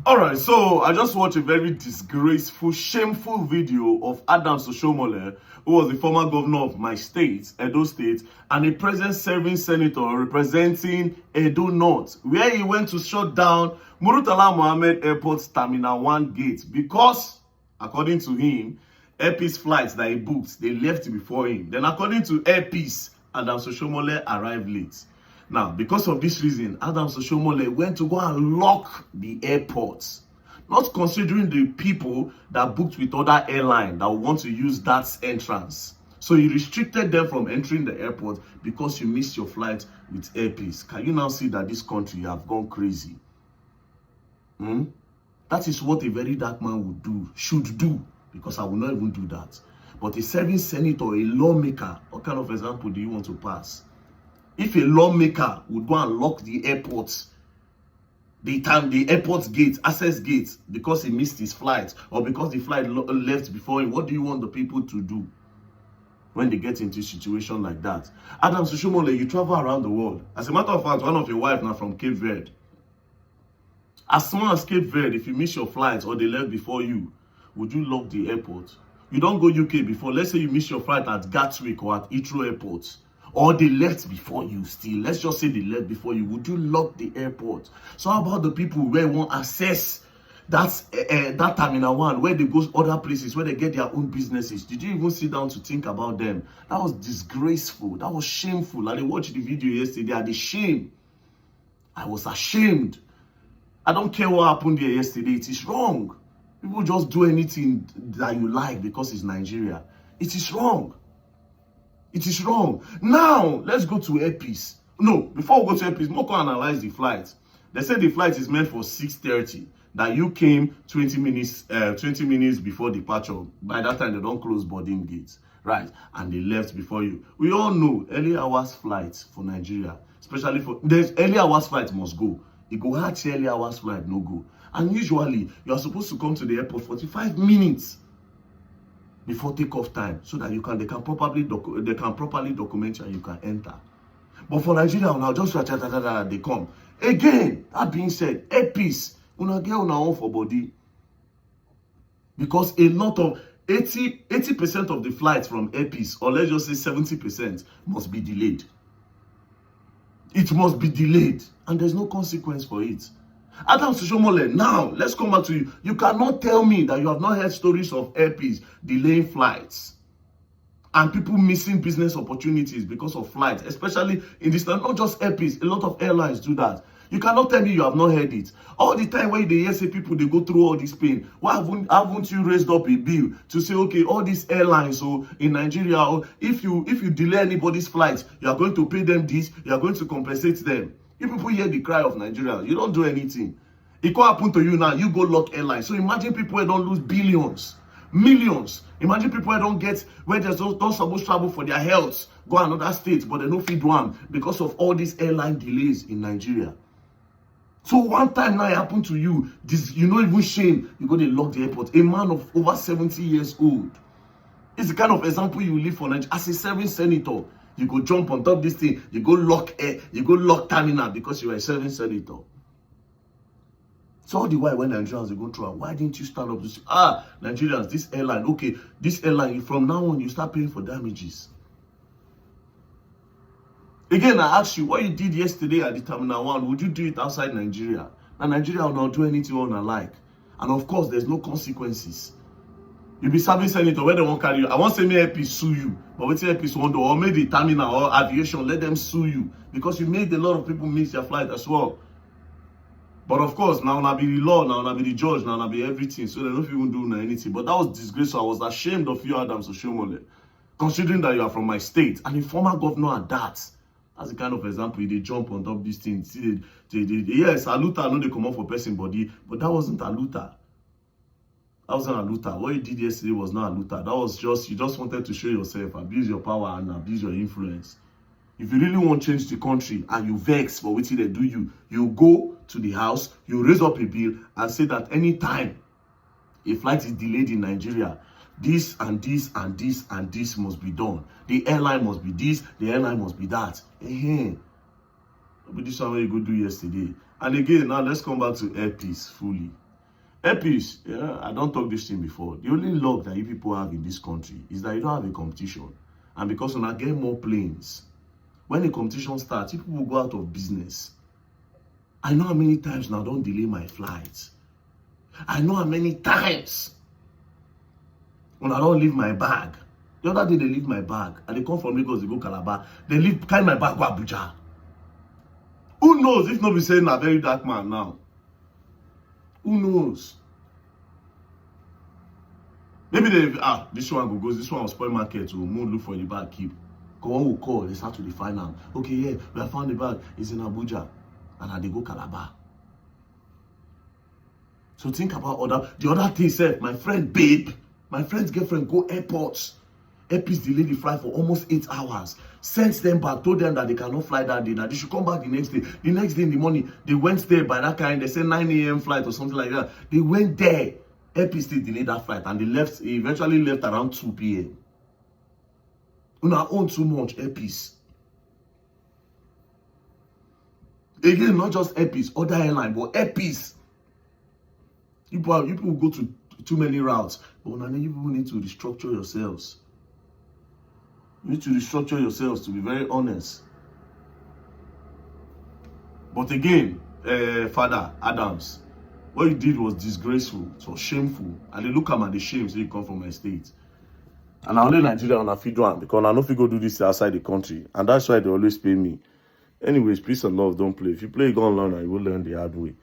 Alright, so I just watched a very disgraceful, shameful video of Adam Oshiomole, who was the former governor of my state, Edo State, and a present-serving senator representing Edo North, where he went to shut down Murtala Mohammed Airport's Terminal 1 gate because, according to him, Airpeace flights that he booked, they left before him. Then, according to Airpeace, Adam Oshiomole arrived late. Now, because of this reason, Adam Oshiomole went to go and lock the airports, not considering the people that booked with other airlines that want to use that entrance. So he restricted them from entering the airport because you missed your flight with Airpeace. Can you now see that this country have gone crazy? That is what a very dark man would do, should do, because I will not even do that. But a serving senator, a lawmaker, what kind of example do you want to pass? If a lawmaker would go and lock the airports, the airport gate, access gate, because he missed his flight or because the flight left before him, what do you want the people to do when they get into a situation like that? Adam Oshiomole, you travel around the world. As a matter of fact, one of your wives now from Cape Verde. As soon as Cape Verde, if you miss your flight or they left before you, would you lock the airport? You don't go UK before. Let's say you miss your flight at Gatwick or at Heathrow Airport. Or they left before you still. Let's just say they left before you. Would you lock the airport? So how about the people where want access that Terminal 1, where they go other places, where they get their own businesses? Did you even sit down to think about them? That was disgraceful. That was shameful. I watched the video yesterday. I had shame. I was ashamed. I don't care what happened there yesterday. It is wrong. People just do anything that you like because it's Nigeria. It is wrong. It is wrong. Now, let's go to Airpeace. No, before we go to Airpeace, more can analyze the flight. They said the flight is meant for 6:30. That you came 20 minutes before departure. By that time, they don't close boarding gates. Right? And they left before you. We all know early hours flights for Nigeria. Especially for... There's early hours flight must go. You go hard early hours flight, no go. And usually, you are supposed to come to the airport 45 minutes before takeoff time, so that they can properly document you and you can enter. But for Nigeria, now just they come. Again, that being said, Airpeace, una get una own for body. Because a lot of 80% of the flights from Airpeace, or let's just say 70%, must be delayed. It must be delayed, and there's no consequence for it. Adam Oshiomole, now, let's come back to you. You cannot tell me that you have not heard stories of Airpeace delaying flights and people missing business opportunities because of flights, especially in this time. Not just Airpeace, a lot of airlines do that. You cannot tell me you have not heard it. All the time when they hear say people, they go through all this pain. Why haven't you raised up a bill to say, okay, all these airlines, so in Nigeria, if you delay anybody's flights, you are going to pay them this, you are going to compensate them. You people hear the cry of Nigeria. You don't do anything. It could happen to you now. You go lock airlines. So imagine people who don't lose billions, millions. Imagine people who don't get, where they're not supposed to travel for their health, go another state, but they don't feed one because of all these airline delays in Nigeria. So one time now it happened to you. This, you know, even shame. You go to lock the airport. A man of over 70 years old. It's the kind of example you live for Nigeria. As a serving senator, you go jump on top of this thing. You go lock air. You go lock terminal because you are a serving senator. So all the while when Nigerians they go through, why didn't you stand up to say, Nigerians, this airline, okay, this airline, from now on you start paying for damages. Again, I ask you, what you did yesterday at the Terminal 1, would you do it outside Nigeria? Now Nigeria will not do anything on alike. And of course, there's no consequences. You be serving senator where they won't carry you. I won't say me Airpeace sue you, but wait till Airpeace won't do, or maybe terminal or aviation, let them sue you because you made a lot of people miss their flight as well. But of course, now I be the law, now I be the judge, now I be everything, so they don't even do anything. But that was disgraceful. I was ashamed of you, Adam Oshiomole, considering that you are from my state and a former governor at that. That's the kind of example they jump on top of this thing. See, yes, aluta, I know they come up for person body, but that wasn't aluta. That wasn't aluta. What you did yesterday was not aluta. That was just, you just wanted to show yourself, abuse your power and abuse your influence. If you really want to change the country and you vex for what they do you go to the house, you raise up a bill and say that anytime a flight is delayed in Nigeria, this and this and this and this must be done. The airline must be this, the airline must be that. But this one what you go do yesterday. And again, now let's come back to Airpeace fully. Airpeace, yeah, I don't talk this thing before. The only luck that you people have in this country is that you don't have a competition. And because when I get more planes, when the competition starts, people will go out of business. I know how many times now I don't delay my flights. I know how many times when I don't leave my bag. The other day they leave my bag and they come from Lagos, they go Calabar. They leave, carry my bag, go Abuja. Who knows if nobody saying a very dark man now? Who knows? Maybe they, this one goes, this one will spoil market, so we'll look for the bag, keep. One will call, they start to define them. Okay, yeah, we have found the bag, it's in Abuja. And they go Calabar. So think about the other thing, said, my friend babe, my friend's girlfriend go airports. Airpeace delayed the flight for almost 8 hours. Sent them back, told them that they cannot fly that day, that they should come back the next day. The next day in the morning, they went there by that kind, they said 9 a.m. flight or something like that. They went there. Airpeace still delayed that flight and they eventually left around 2 p.m. Una own too much, Airpeace. Again, not just Airpeace, other airline, but Airpeace. You people go to too many routes, but you people need to restructure yourselves. You need to restructure yourselves, to be very honest. But again, Father Adams, what you did was disgraceful, it was shameful. And they look at me and they shame, so you come from my state. And I only Nigeria on a feed one because I know if you go do this outside the country. And that's why they always pay me. Anyways, peace and love, don't play. If you play, you go and learn and you will learn the hard way.